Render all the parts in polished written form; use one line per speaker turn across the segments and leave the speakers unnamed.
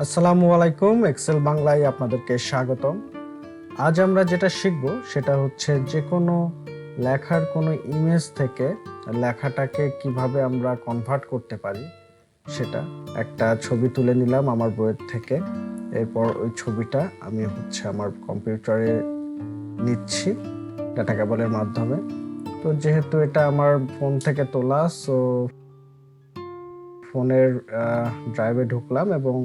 আসসালামু আলাইকুম, এক্সেল বাংলায় আপনাদেরকে স্বাগতম। আজ আমরা যেটা শিখব সেটা হচ্ছে যে কোনো লেখার কোনো ইমেজ থেকে লেখাটাকে কিভাবে আমরা কনভার্ট করতে পারি। সেটা একটা ছবি তুলে নিলাম আমার বইয়ের থেকে, এরপর ওই ছবিটা আমি আমার কম্পিউটারে নিচ্ছি ডাটা কেবলের মাধ্যমে। তো যেহেতু এটা আমার ফোন থেকে তোলা, সো ফোনের ড্রাইভে ঢুকলাম এবং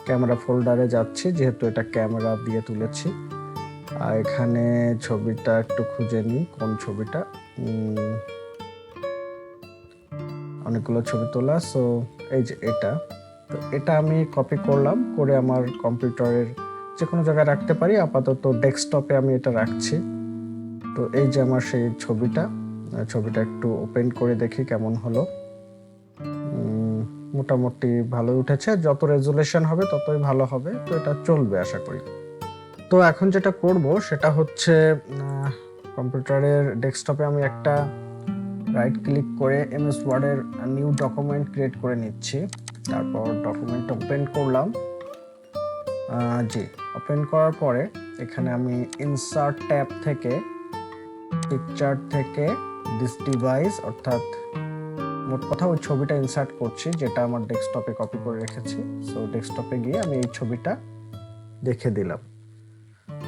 ক্যামেরা ফোল্ডারে যাচ্ছি, যেহেতু এটা ক্যামেরা দিয়ে তুলেছি। আর এখানে ছবিটা একটু খুঁজে নিই, কোন ছবিটা। অনেকগুলো ছবি তোলা, সো এই যে এটা। তো এটা আমি কপি করলাম, করে আমার কম্পিউটারের যে কোনো জায়গায় রাখতে পারি। আপাতত ডেস্কটপে আমি এটা রাখছি। তো এই যে আমার সেই ছবিটা একটু ওপেন করে দেখি কেমন হলো। মোটামুটি ভালোই উঠেছে, যত রেজুলেশন হবে ততই ভালো হবে, তো এটা চলবে আশা করি। তো এখন যেটা করব সেটা হচ্ছে কম্পিউটারের ডেস্কটপে আমি একটা রাইট ক্লিক করে এমএস ওয়ার্ডের নিউ ডকুমেন্ট ক্রিয়েট করে নিচ্ছি। তারপর ডকুমেন্ট ওপেন করলাম। ওপেন করার পরে এখানে আমি ইনসার্ট ট্যাব থেকে পিকচার থেকে দিস ডিভাইস, অর্থাৎ মোট কথা ওই ছবিটা ইনসার্ট করছি যেটা আমার ডেস্কটপে কপি করে রেখেছি। সো ডেস্কটপে গিয়ে আমি এই ছবিটা দেখে দিলাম।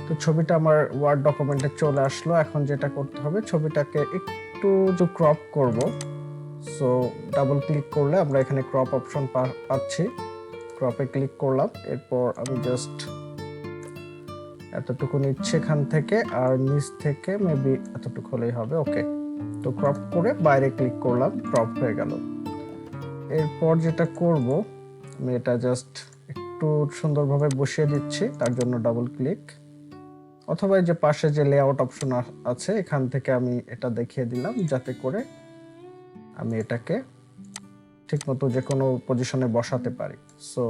তো ছবিটা আমার ওয়ার্ড ডকুমেন্টে চলে আসলো। এখন যেটা করতে হবে, ছবিটাকে একটু ক্রপ করব। সো ডাবল ক্লিক করলে আমরা এখানে ক্রপ অপশন পাচ্ছি। ক্রপে ক্লিক করলাম, এরপর আমি জাস্ট এতটুকু নিচ্ছি এখান থেকে, আর নিচ থেকে মেবি এতটুকু হলেই হবে। ওকে, তো ক্রপ করে বাইরে ক্লিক করলাম, ক্রপ হয়ে গেল। এরপর যেটা করব, আমি এটা জাস্ট একটু সুন্দরভাবে বসিয়ে দিচ্ছি, তার জন্য ডাবল ক্লিক, অথবা এই যে পাশে যে লেআউট অপশন আছে এখান থেকে আমি এটা দেখিয়ে দিলাম, যাতে করে আমি এটাকে ঠিকমতো যে কোনো পজিশনে বসাতে পারি। সো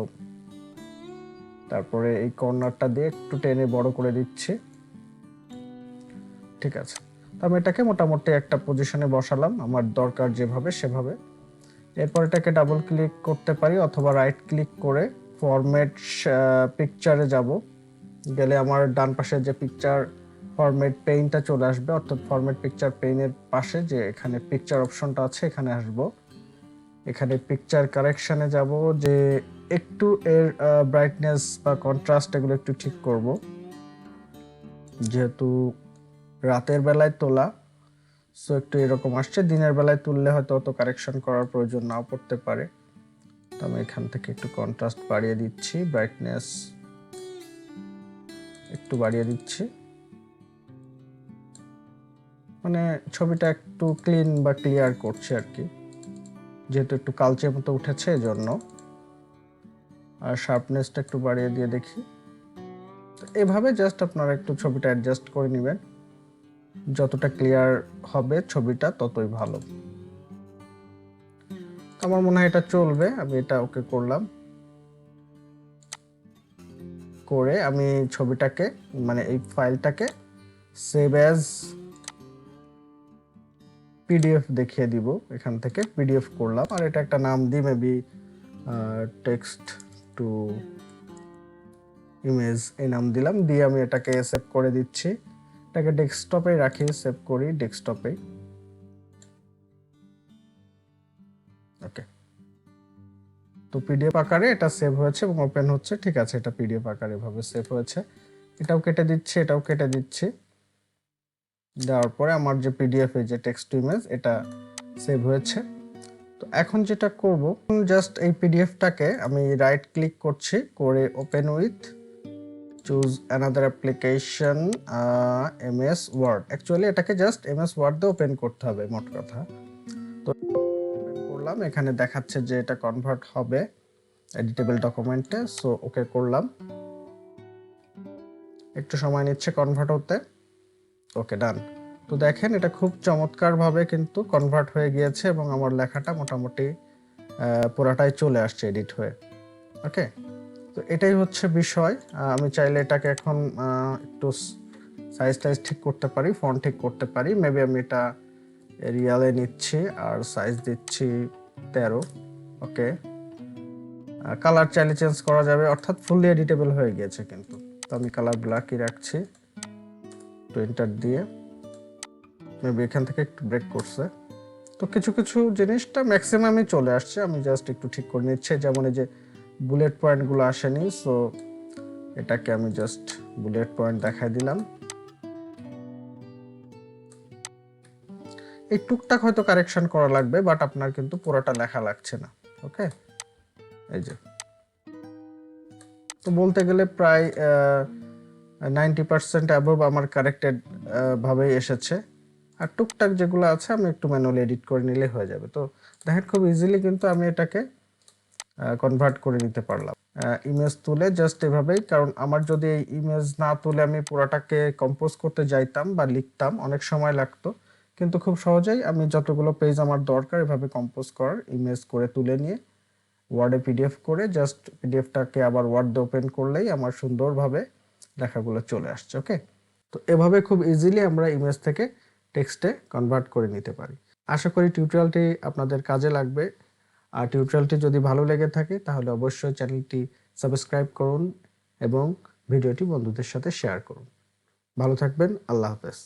তারপরে এই কর্নারটা দিয়ে একটু টেনে বড় করে দিচ্ছি। ঠিক আছে, তো আমি এটাকে মোটামুটি একটা পজিশনে বসালাম আমার দরকার যেভাবে সেভাবে। এরপর এটাকে ডাবল ক্লিক করতে পারি, অথবা রাইট ক্লিক করে ফরম্যাট পিকচারে যাব। গেলে আমার ডান পাশে যে পিকচার ফরম্যাট পেইনটা চলে আসবে, অর্থাৎ ফরম্যাট পিকচার পেইনের পাশে যে এখানে পিকচার অপশনটা আছে এখানে আসব। এখানে পিকচার কারেকশনে যাব, যে একটু এর ব্রাইটনেস বা কন্ট্রাস্ট এগুলো একটু ঠিক করব, যেহেতু রাতের বেলায় তোলা। সো একটু এরকম আসছে, দিনের বেলায় তুললে হয়তো অত কারেকশন করার প্রয়োজন নাও পড়তে পারে। তো আমি এখান থেকে একটু কন্ট্রাস্ট বাড়িয়ে দিচ্ছি, ব্রাইটনেস একটু বাড়িয়ে দিচ্ছি, মানে ছবিটা একটু ক্লিন বা ক্লিয়ার করছে আর কি, যেহেতু একটু কালচে মতো উঠেছে এজন্য। আর শার্পনেসটা একটু বাড়িয়ে দিয়ে দেখি। এভাবে জাস্ট আপনারা একটু ছবিটা অ্যাডজাস্ট করে নেবেন, যতটা ক্লিয়ার হবে ছবিটা ততই ভালো। আমার মনে হয় এটা চলবে, আমি এটা ওকে করলাম। করে আমি ছবিটাকে, মানে এই ফাইলটাকে সেভ অ্যাজ পিডিএফ দেখিয়ে দিব। এখান থেকে পিডিএফ করলাম, আর এটা একটা নাম দিই, মেবি টেক্সট টু ইমেজ, এই নাম দিলাম। দিয়ে আমি এটাকে সেভ করে দিচ্ছি। এটাকে ডেস্কটপে রাখি, সেভ করি ডেস্কটপে। ওকে, তো পিডিএফ আকারে এটা সেভ হয়েছে এবং ওপেন হচ্ছে। ঠিক আছে, এটা পিডিএফ আকারে ভাবে সেভ হয়েছে। এটাও কেটে দিচ্ছি, এটাও কেটে দিচ্ছি। দেওয়ার পরে আমার যে পিডিএফ, এই যে টেক্সট টু ইমেজ, এটা সেভ হয়েছে। তো এখন যেটা করব, জাস্ট এই পিডিএফটাকে আমি রাইট ক্লিক করছি, করে open with, choose another application, MS Word. Actually এটাকে জাস্ট এমএস ওয়ার্ড দিয়ে ওপেন করতে হবে মোট কথা। তো ওপেন করলাম, এখানে দেখাচ্ছে যে এটা কনভার্ট হবে এডিটেবল ডকুমেন্টে। সো ওকে করলাম, একটু সময় নিচ্ছে কনভার্ট হতে। ওকে, ডান। তো দেখেন এটা খুব চমৎকারভাবে কিন্তু কনভার্ট হয়ে গিয়েছে এবং আমার লেখাটা মোটামুটি পুরাটাই চলে আসছে এডিট হয়ে। ওকে, তো এটাই হচ্ছে বিষয়। আমি চাইলে এটাকে এখন একটু সাইজ টাইজ ঠিক করতে পারি, ফন্ট ঠিক করতে পারি। মেবি আমি এটা এরিয়ালে নিচ্ছি আর সাইজ দিচ্ছি 13। ওকে, কালার চাইলে চেঞ্জ করা যাবে, অর্থাৎ ফুললি এডিটেবল হয়ে গিয়েছে কিন্তু। তো আমি কালার ব্ল্যাকই রাখছি, তো এন্টার দিয়ে মেবি এখান থেকে একটু ব্রেক করছে। তো কিছু কিছু জিনিসটা ম্যাক্সিমামই চলে আসছে, আমি জাস্ট একটু ঠিক করে নিচ্ছি। যেমন এই যে বুলেট পয়েন্টগুলো আসেনি, সো এটাকে আমি জাস্ট বুলেট পয়েন্ট দেখাই দিলাম। এই টুকটাক হয়তো কারেকশন করা লাগবে, বাট আপনার কিন্তু পুরোটা লেখা লাগছে না। ওকে, এই যে তো বলতে গেলে প্রায় 90% অ্যাবভ আমার কারেক্টেড ভাবে এসেছে। আর টুকটাক যেগুলো আছে আমি একটু ম্যানুয়ালি এডিট করে নিলে হয়ে যাবে। তো দেখেন খুব ইজিলি কিন্তু আমি এটাকে কনভার্ট করে নিতে পারলাম ইমেজ তুলে, জাস্ট এভাবেই। কারণ আমার যদি এই ইমেজ না তুলে আমি পুরাটাকে কম্পোজ করতে যাইতাম বা লিখতাম, অনেক সময় লাগতো। কিন্তু খুব সহজেই আমি যতগুলো পেজ আমার দরকার এভাবে কম্পোজ করার, ইমেজ করে তুলে নিয়ে ওয়ার্ডে পিডিএফ করে জাস্ট পিডিএফটাকে আবার ওয়ার্ডে ওপেন করলেই আমার সুন্দরভাবে লেখাগুলো চলে আসছে। ওকে, তো এভাবে খুব ইজিলি আমরা ইমেজ থেকে টেক্সটে কনভার্ট করে নিতে পারি। আশা করি টিউটোরিয়ালটি আপনাদের কাজে লাগবে। আর টিউটোরিয়ালটি যদি ভালো লেগে থাকে তাহলে অবশ্যই চ্যানেলটি সাবস্ক্রাইব করুন এবং ভিডিওটি বন্ধুদের সাথে শেয়ার করুন। ভালো থাকবেন, আল্লাহ হাফেজ।